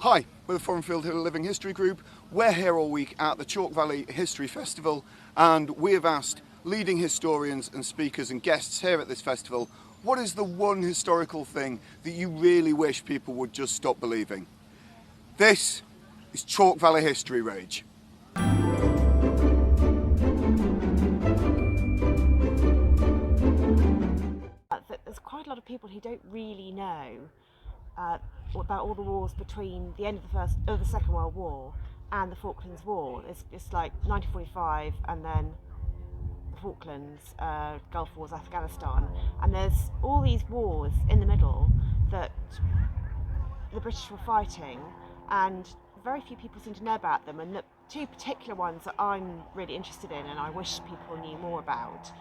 Hi, we're the Foreign Field Hill Living History Group. We're here all week at the Chalke Valley History Festival, and we have asked leading historians and speakers and guests here at this festival, what is the one historical thing that you really wish people would just stop believing? This is Chalke Valley History Rage. There's quite a lot of people who don't really know about all the wars between the end of the Second World War and the Falklands War. It's like 1945 and then the Falklands, Gulf Wars, Afghanistan, and there's all these wars in the middle that the British were fighting, and very few people seem to know about them. And the two particular ones that I'm really interested in and I wish people knew more about,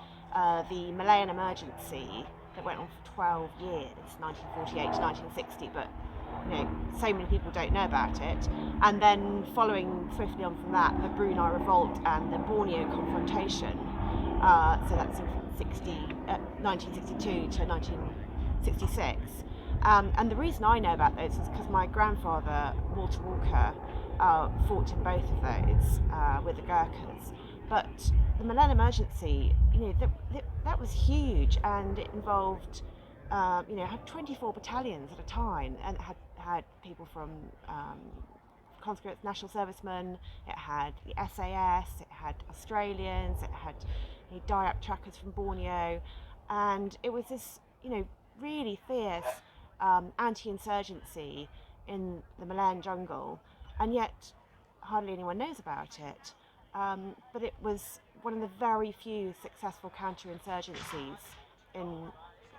the Malayan emergency that went on for 12 years, 1948 to 1960, but so many people don't know about it. And then following swiftly on from that, the Brunei Revolt and the Borneo confrontation. So that's in 1962 to 1966. And the reason I know about those is because my grandfather, Walter Walker, fought in both of those with the Gurkhas. But the Malayan emergency, that was huge, and it involved, had 24 battalions at a time, and it had people from conscripts, national servicemen, it had the SAS, it had Australians, it had Dayak trackers from Borneo, and it was this, really fierce anti-insurgency in the Malayan jungle, and yet hardly anyone knows about it. But it was one of the very few successful counter-insurgencies in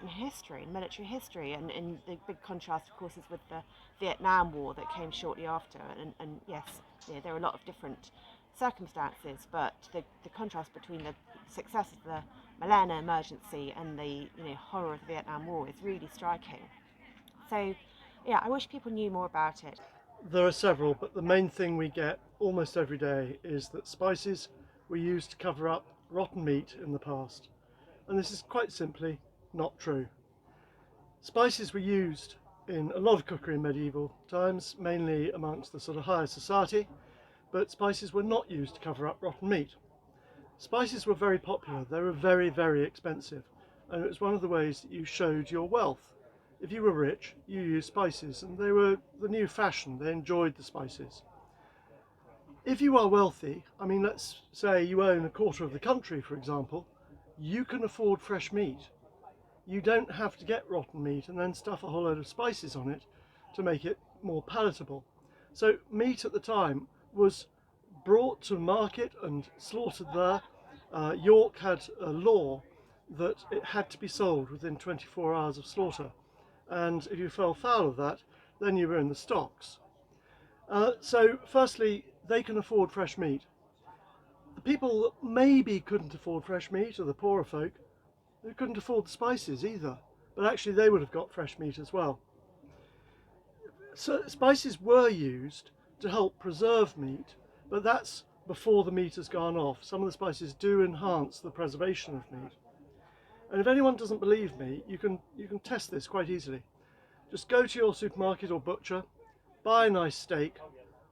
history, in military history, and the big contrast, of course, is with the Vietnam War that came shortly after. And yes, there are a lot of different circumstances, but the contrast between the success of the Malayan emergency and the horror of the Vietnam War is really striking. So, yeah, I wish people knew more about it. There are several, but the main thing we get almost every day is that spices were used to cover up rotten meat in the past. And this is quite simply not true. Spices were used in a lot of cookery in medieval times, mainly amongst the sort of higher society, but spices were not used to cover up rotten meat. Spices were very popular, they were very, very expensive, and it was one of the ways that you showed your wealth. If you were rich, you used spices, and they were the new fashion, they enjoyed the spices. If you are wealthy, let's say you own a quarter of the country, for example, you can afford fresh meat. You don't have to get rotten meat and then stuff a whole load of spices on it to make it more palatable. So meat at the time was brought to market and slaughtered there. York had a law that it had to be sold within 24 hours of slaughter. And if you fell foul of that, then you were in the stocks. So firstly, they can afford fresh meat. The people that maybe couldn't afford fresh meat are the poorer folk. They couldn't afford the spices either, but actually they would have got fresh meat as well. So spices were used to help preserve meat, but that's before the meat has gone off. Some of the spices do enhance the preservation of meat. And if anyone doesn't believe me, you can test this quite easily. Just go to your supermarket or butcher, buy a nice steak,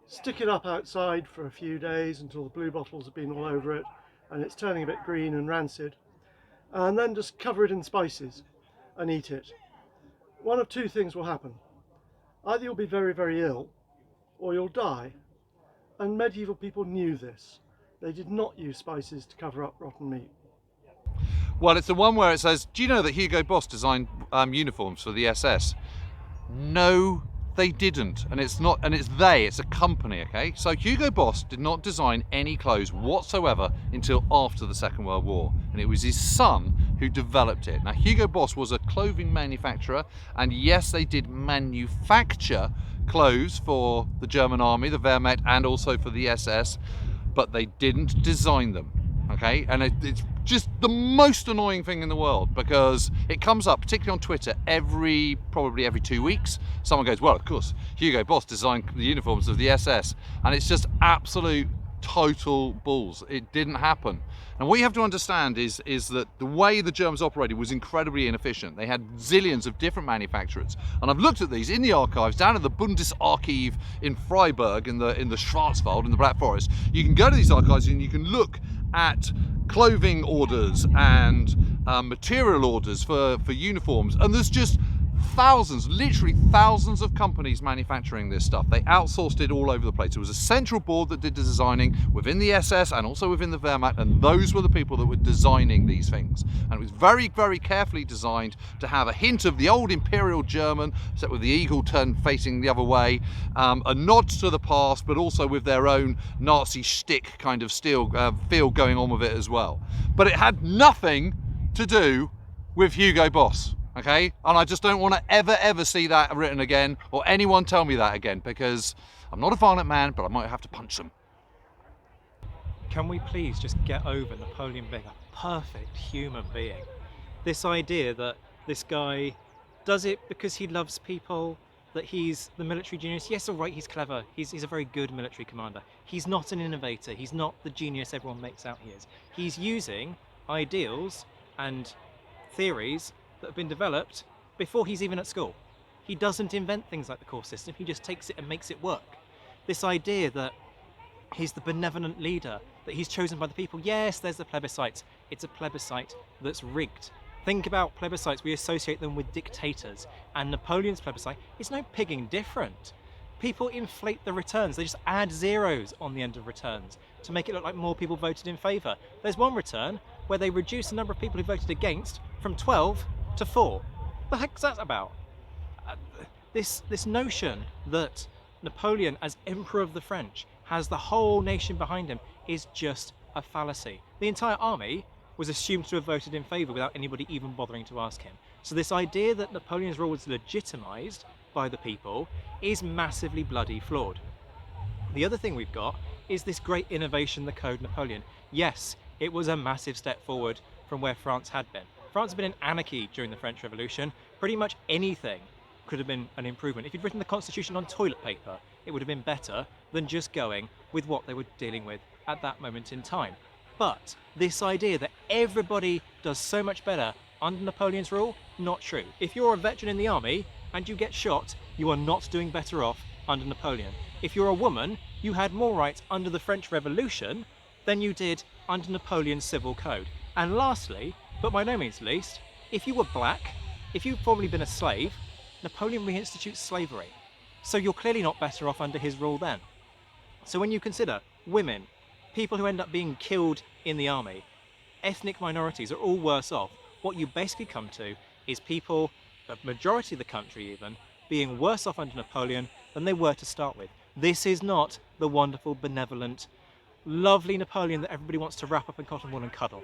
stick it up outside for a few days until the blue bottles have been all over it and it's turning a bit green and rancid, and then just cover it in spices and eat it. One of two things will happen. Either you'll be very, very ill, or you'll die. And medieval people knew this. They did not use spices to cover up rotten meat. Well, it's the one where it says, do you know that Hugo Boss designed uniforms for the SS? No, they didn't. And it's a company, okay? So Hugo Boss did not design any clothes whatsoever until after the Second World War. And it was his son who developed it. Now, Hugo Boss was a clothing manufacturer, and yes, they did manufacture clothes for the German army, the Wehrmacht, and also for the SS, but they didn't design them, okay? And it's just the most annoying thing in the world, because it comes up, particularly on Twitter, probably every 2 weeks. Someone goes, well, of course, Hugo Boss designed the uniforms of the SS, and it's just absolute total balls. It didn't happen. And what you have to understand is that the way the Germans operated was incredibly inefficient. They had zillions of different manufacturers. And I've looked at these in the archives, down at the Bundesarchiv in Freiburg, in the Schwarzwald, in the Black Forest. You can go to these archives and you can look at clothing orders and material orders for uniforms. And there's just thousands, literally thousands of companies manufacturing this stuff. They outsourced it all over the place. It was a central board that did the designing within the SS and also within the Wehrmacht, and those were the people that were designing these things. And it was very, very carefully designed to have a hint of the old Imperial German, except with the eagle turned facing the other way, a nod to the past, but also with their own Nazi shtick kind of feel going on with it as well. But it had nothing to do with Hugo Boss. Okay, and I just don't want to ever see that written again, or anyone tell me that again, because I'm not a violent man, but I might have to punch them. Can we please just get over Napoleon being a perfect human being? This idea that this guy does it because he loves people, that he's the military genius. Yes, all right, he's clever. He's a very good military commander. He's not an innovator. He's not the genius everyone makes out he is. He's using ideals and theories that have been developed before he's even at school. He doesn't invent things like the course system, he just takes it and makes it work. This idea that he's the benevolent leader, that he's chosen by the people. Yes, there's the plebiscites. It's a plebiscite that's rigged. Think about plebiscites, we associate them with dictators, and Napoleon's plebiscite is no pigging different. People inflate the returns, they just add zeros on the end of returns to make it look like more people voted in favour. There's one return where they reduce the number of people who voted against from 12 to 4. The heck's that about? This notion that Napoleon, as Emperor of the French, has the whole nation behind him is just a fallacy. The entire army was assumed to have voted in favour without anybody even bothering to ask him. So this idea that Napoleon's rule was legitimised by the people is massively bloody flawed. The other thing we've got is this great innovation, the Code Napoleon. Yes, it was a massive step forward from where France had been. France had been in anarchy during the French Revolution. Pretty much anything could have been an improvement. If you'd written the Constitution on toilet paper, it would have been better than just going with what they were dealing with at that moment in time. But this idea that everybody does so much better under Napoleon's rule, not true. If you're a veteran in the army and you get shot, you are not doing better off under Napoleon. If you're a woman, you had more rights under the French Revolution than you did under Napoleon's civil code. And lastly, but by no means least, if you were black, if you'd formerly been a slave, Napoleon reinstitutes slavery. So you're clearly not better off under his rule then. So when you consider women, people who end up being killed in the army, ethnic minorities are all worse off. What you basically come to is people, the majority of the country even, being worse off under Napoleon than they were to start with. This is not the wonderful, benevolent, lovely Napoleon that everybody wants to wrap up in cotton wool and cuddle.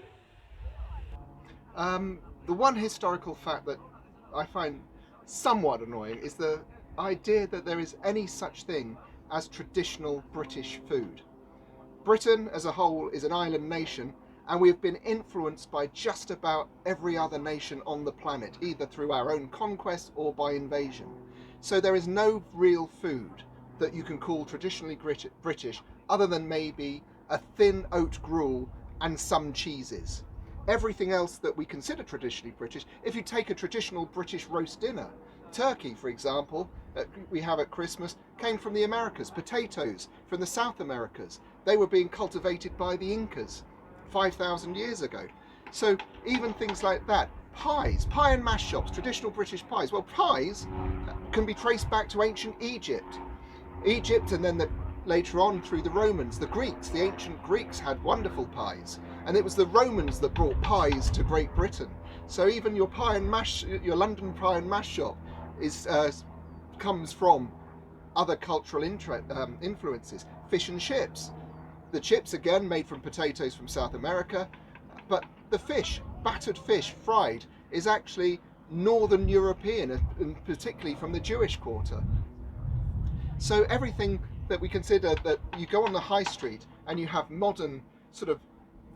The one historical fact that I find somewhat annoying is the idea that there is any such thing as traditional British food. Britain as a whole is an island nation, and we have been influenced by just about every other nation on the planet, either through our own conquest or by invasion. So there is no real food that you can call traditionally British other than maybe a thin oat gruel and some cheeses. Everything else that we consider traditionally British, if you take a traditional British roast dinner, turkey, for example, we have at Christmas, came from the Americas. Potatoes from the South Americas. They were being cultivated by the Incas 5,000 years ago. So even things like that. Pies, pie and mash shops, traditional British pies. Well, pies can be traced back to ancient Egypt. And then later on through the Romans, the Greeks, the ancient Greeks had wonderful pies. And it was the Romans that brought pies to Great Britain. So even your pie and mash, your London pie and mash shop comes from other cultural influences. Fish and chips. The chips again made from potatoes from South America, but the fish, battered fish, fried, is actually Northern European, and particularly from the Jewish quarter. So everything that we consider, that you go on the high street and you have modern sort of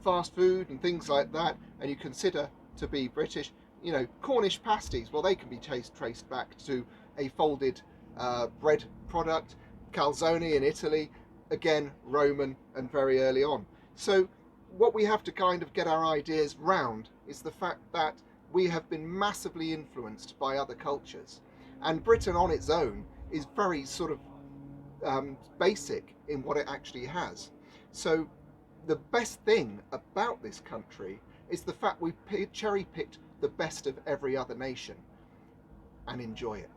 fast food and things like that, and you consider to be British, you know, Cornish pasties, well, they can be traced back to a folded bread product. Calzone in Italy, again, Roman and very early on. So what we have to kind of get our ideas round is the fact that we have been massively influenced by other cultures, and Britain on its own is very sort of basic in what it actually has. So the best thing about this country is the fact we cherry-picked the best of every other nation and enjoy it.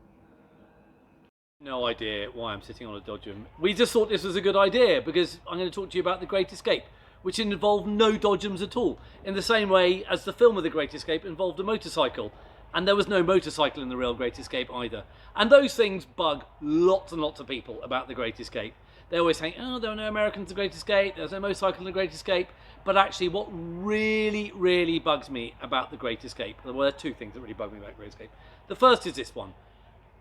No idea why I'm sitting on a dodgem. We just thought this was a good idea because I'm going to talk to you about The Great Escape, which involved no dodgems at all, in the same way as the film of The Great Escape involved a motorcycle. And there was no motorcycle in the real Great Escape either. And those things bug lots and lots of people about The Great Escape. They always say, oh, there were no Americans in The Great Escape, there was no motorcycle in The Great Escape. But actually what really, really bugs me about The Great Escape, well, there are two things that really bug me about The Great Escape. The first is this one.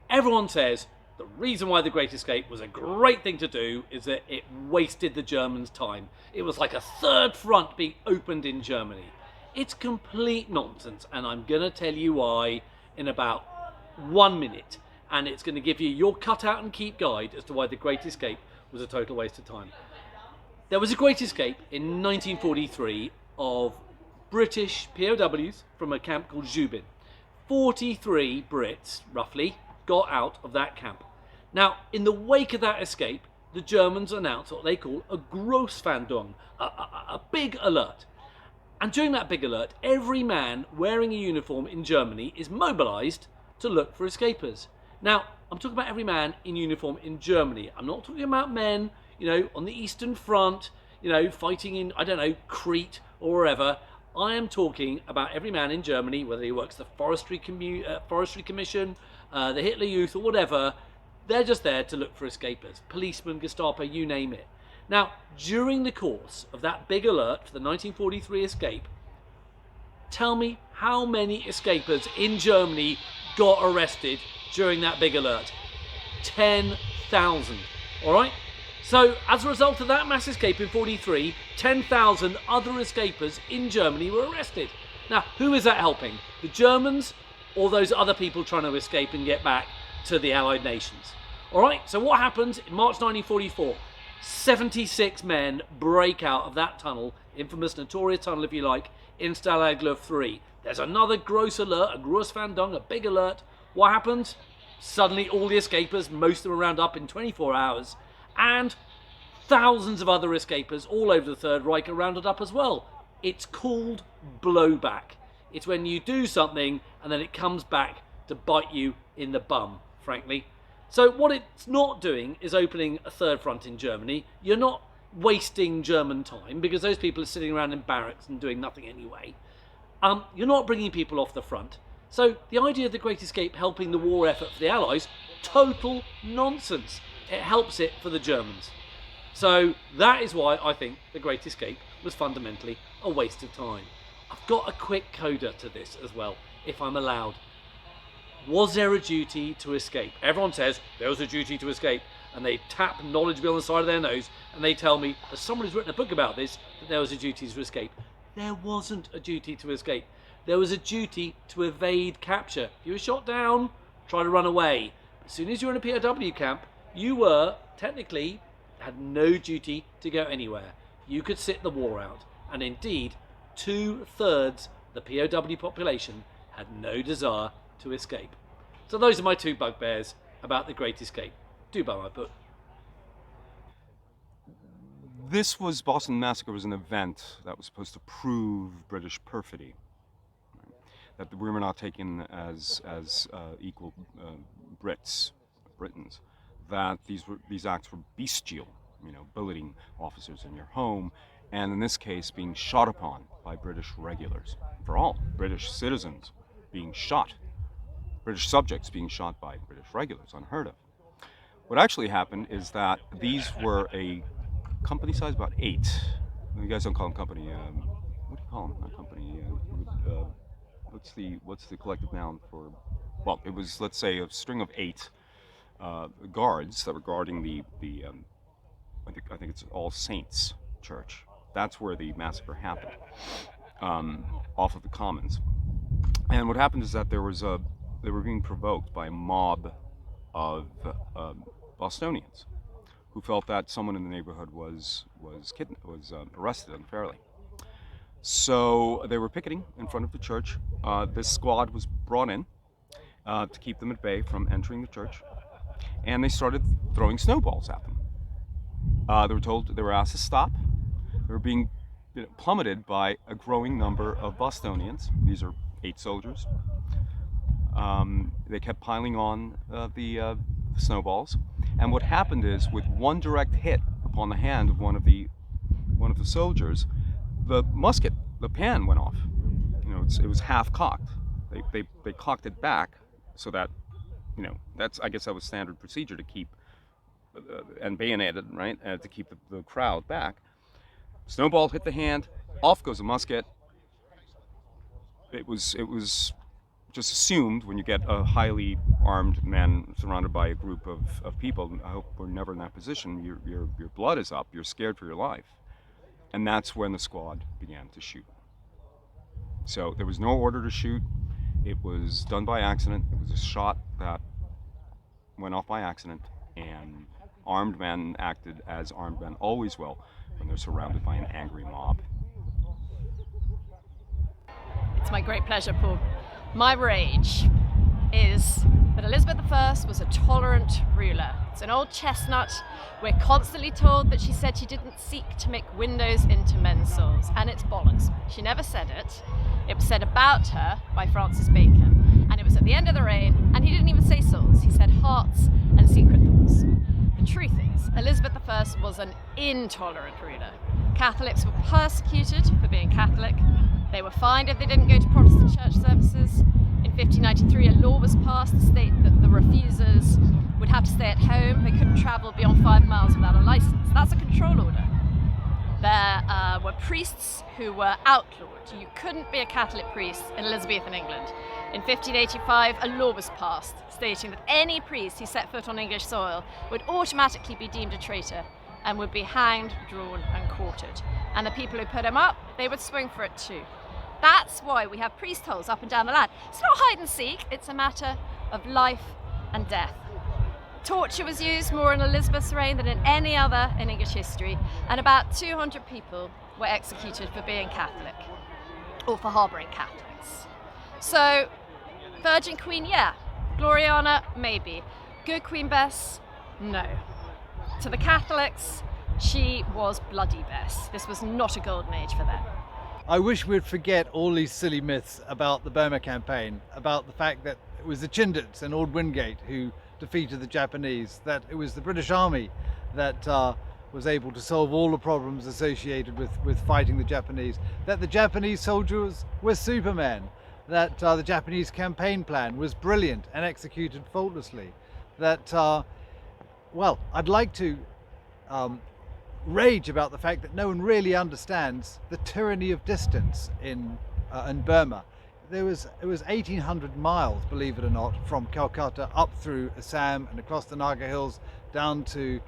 Everyone says the reason why The Great Escape was a great thing to do is that it wasted the Germans' time. It was like a third front being opened in Germany. It's complete nonsense, and I'm going to tell you why in about 1 minute. And it's going to give you your cut out and keep guide as to why The Great Escape was a total waste of time. There was a Great Escape in 1943 of British POWs from a camp called Zubin. 43 Brits, roughly, got out of that camp. Now, in the wake of that escape, the Germans announced what they call a Großfahndung, a big alert. And during that big alert, every man wearing a uniform in Germany is mobilised to look for escapers. Now, I'm talking about every man in uniform in Germany. I'm not talking about men, on the Eastern Front, fighting in, I don't know, Crete or wherever. I am talking about every man in Germany, whether he works the Forestry Commission, the Hitler Youth or whatever. They're just there to look for escapers. Policemen, Gestapo, you name it. Now, during the course of that big alert for the 1943 escape, tell me how many escapers in Germany got arrested during that big alert? 10,000. All right? So, as a result of that mass escape in 43, 10,000 other escapers in Germany were arrested. Now, who is that helping? The Germans or those other people trying to escape and get back to the Allied nations? All right? So what happens in March 1944? 76 men break out of that tunnel, infamous, notorious tunnel if you like, in Stalag Luft 3. There's another gross alert, a Großfahndung, a big alert. What happens? Suddenly all the escapers, most of them round up in 24 hours, and thousands of other escapers all over the Third Reich are rounded up as well. It's called blowback. It's when you do something and then it comes back to bite you in the bum, frankly. So what it's not doing is opening a third front in Germany. You're not wasting German time because those people are sitting around in barracks and doing nothing anyway. You're not bringing people off the front. So the idea of the Great Escape helping the war effort for the Allies, total nonsense. It helps it for the Germans. So that is why I think the Great Escape was fundamentally a waste of time. I've got a quick coda to this as well, if I'm allowed. Was there a duty to escape? Everyone says there was a duty to escape, and they tap knowledge on the side of their nose, and they tell me, as someone who's written a book about this, that there was a duty to escape. There wasn't a duty to escape. There was a duty to evade capture. If you were shot down, try to run away. As soon as you were in a POW camp, you were, technically, had no duty to go anywhere. You could sit the war out. And indeed, 2/3 the POW population had no desire to escape. So those are my two bugbears about the Great Escape. Do buy my book. This was, Boston Massacre was an event that was supposed to prove British perfidy. Right? That we were not taken as equal Britons. That these acts were bestial, billeting officers in your home, and in this case being shot upon by British regulars. For all British citizens being shot, British subjects being shot by British regulars, unheard of. What actually happened is that these were a company size, about 8. You guys don't call them company. What do you call them? Not company. What's the collective noun for? Well, it was, let's say, a string of 8 guards that were guarding the I think it's All Saints Church. That's where the massacre happened, off of the Commons. And what happened is that they were being provoked by a mob of Bostonians who felt that someone in the neighborhood was arrested unfairly. So they were picketing in front of the church. This squad was brought in to keep them at bay from entering the church, and they started throwing snowballs at them. They were asked to stop. They were being plummeted by a growing number of Bostonians. These are 8 soldiers. They kept piling on the snowballs, and what happened is, with one direct hit upon the hand of one of the soldiers, the musket, the pan went off. It was half cocked. They cocked it back so that, I guess that was standard procedure to keep and bayoneted, right, to keep the crowd back. Snowball hit the hand, off goes the musket. It was just assumed, when you get a highly armed man surrounded by a group of people, I hope we're never in that position, your blood is up, you're scared for your life. And that's when the squad began to shoot. So there was no order to shoot. It was done by accident. It was a shot that went off by accident, and armed men acted as armed men always will when they're surrounded by an angry mob. It's my great pleasure, Paul. My rage is that Elizabeth I was a tolerant ruler. It's an old chestnut. We're constantly told that she said she didn't seek to make windows into men's souls, and it's bollocks. She never said it. It was said about her by Francis Bacon, and it was at the end of the reign, and he didn't even say souls, he said hearts and secret thoughts. The truth is, Elizabeth I was an intolerant ruler. Catholics were persecuted for being Catholic. They were fined if they didn't go to Protestant church services. In 1593, a law was passed to state that the refusers would have to stay at home. They couldn't travel beyond 5 miles without a license. That's a control order. There were priests who were outlawed. You couldn't be a Catholic priest in Elizabethan England. In 1585, a law was passed stating that any priest who set foot on English soil would automatically be deemed a traitor and would be hanged, drawn and quartered. And the people who put him up, they would swing for it too. That's why we have priest holes up and down the land. It's not hide and seek, it's a matter of life and death. Torture was used more in Elizabeth's reign than in any other in English history, and about 200 people were executed for being Catholic, or for harbouring Catholics. So, Virgin Queen, yeah. Gloriana, maybe. Good Queen Bess, no. To the Catholics, she was bloody Bess. This was not a golden age for them. I wish we'd forget all these silly myths about the Burma campaign, about the fact that it was the Chindits and Lord Wingate who defeated the Japanese, that it was the British Army that was able to solve all the problems associated with fighting the Japanese, that the Japanese soldiers were supermen, that the Japanese campaign plan was brilliant and executed faultlessly, that, well, I'd like to rage about the fact that no one really understands the tyranny of distance in Burma. It was 1,800 miles, believe it or not, from Calcutta up through Assam and across the Naga Hills down to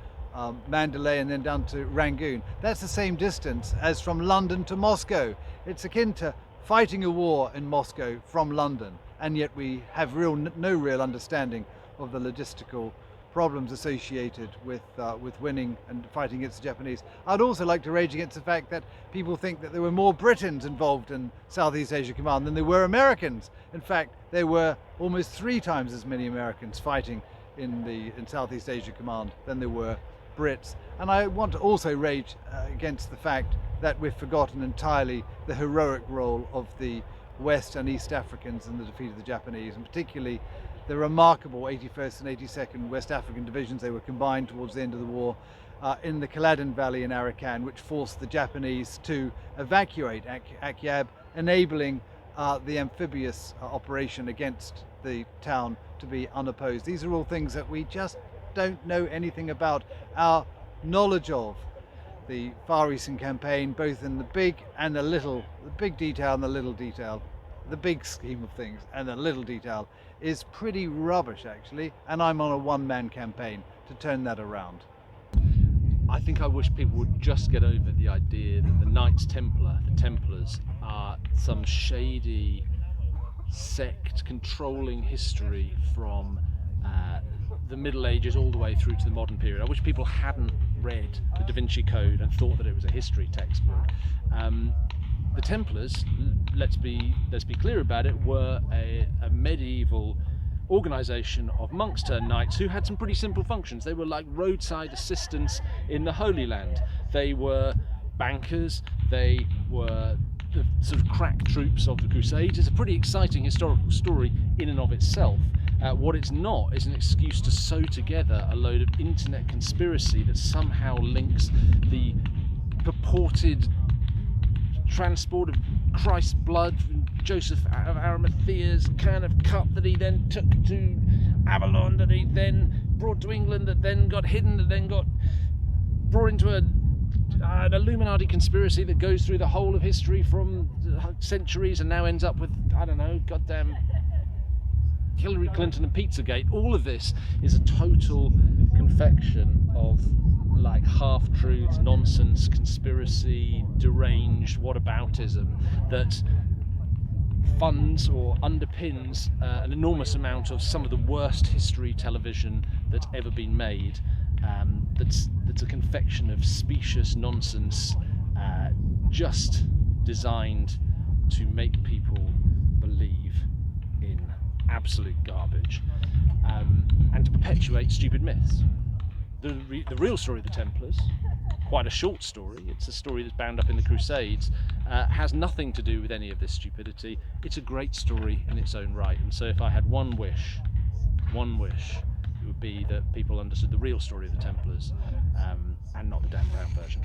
Mandalay and then down to Rangoon. That's the same distance as from London to Moscow. It's akin to fighting a war in Moscow from London, and yet we have no real understanding of the logistical problems associated with winning and fighting against the Japanese. I'd also like to rage against the fact that people think that there were more Britons involved in Southeast Asia Command than there were Americans. In fact, there were almost 3 times as many Americans fighting in Southeast Asia Command than there were Brits. And I want to also rage against the fact that we've forgotten entirely the heroic role of the West and East Africans in the defeat of the Japanese, and particularly the remarkable 81st and 82nd West African divisions. They were combined towards the end of the war in the Chalke Valley in Arakan, which forced the Japanese to evacuate Akyab, enabling the amphibious operation against the town to be unopposed. These are all things that we just don't know anything about. Our knowledge of the Far Eastern campaign, both in the big and the little, the big detail and the little detail, the big scheme of things and the little detail, is pretty rubbish actually, and I'm on a one-man campaign to turn that around. I think I wish people would just get over the idea that the Knights Templar, the Templars, are some shady sect controlling history from the Middle Ages all the way through to the modern period. I wish people hadn't read the Da Vinci Code and thought that it was a history textbook. The Templars, let's be clear about it, were a medieval organisation of monks turned knights who had some pretty simple functions. They were like roadside assistants in the Holy Land. They were bankers. They were the sort of crack troops of the Crusades. It's a pretty exciting historical story in and of itself. What it's not is an excuse to sew together a load of internet conspiracy that somehow links the purported transport of Christ's blood from Joseph of Arimathea's kind of cup that he then took to Avalon, that he then brought to England, that then got hidden, that then got brought into an Illuminati conspiracy that goes through the whole of history from centuries and now ends up with, I don't know, goddamn Hillary Clinton and Pizzagate. All of this is a total confection of like half-truths, nonsense, conspiracy, deranged whataboutism that funds or underpins an enormous amount of some of the worst history television that's ever been made. That's a confection of specious nonsense, just designed to make people believe in absolute garbage, and to perpetuate stupid myths. The real story of the Templars, quite a short story, it's a story that's bound up in the Crusades, has nothing to do with any of this stupidity. It's a great story in its own right, and so if I had one wish, it would be that people understood the real story of the Templars, and not the Dan Brown version.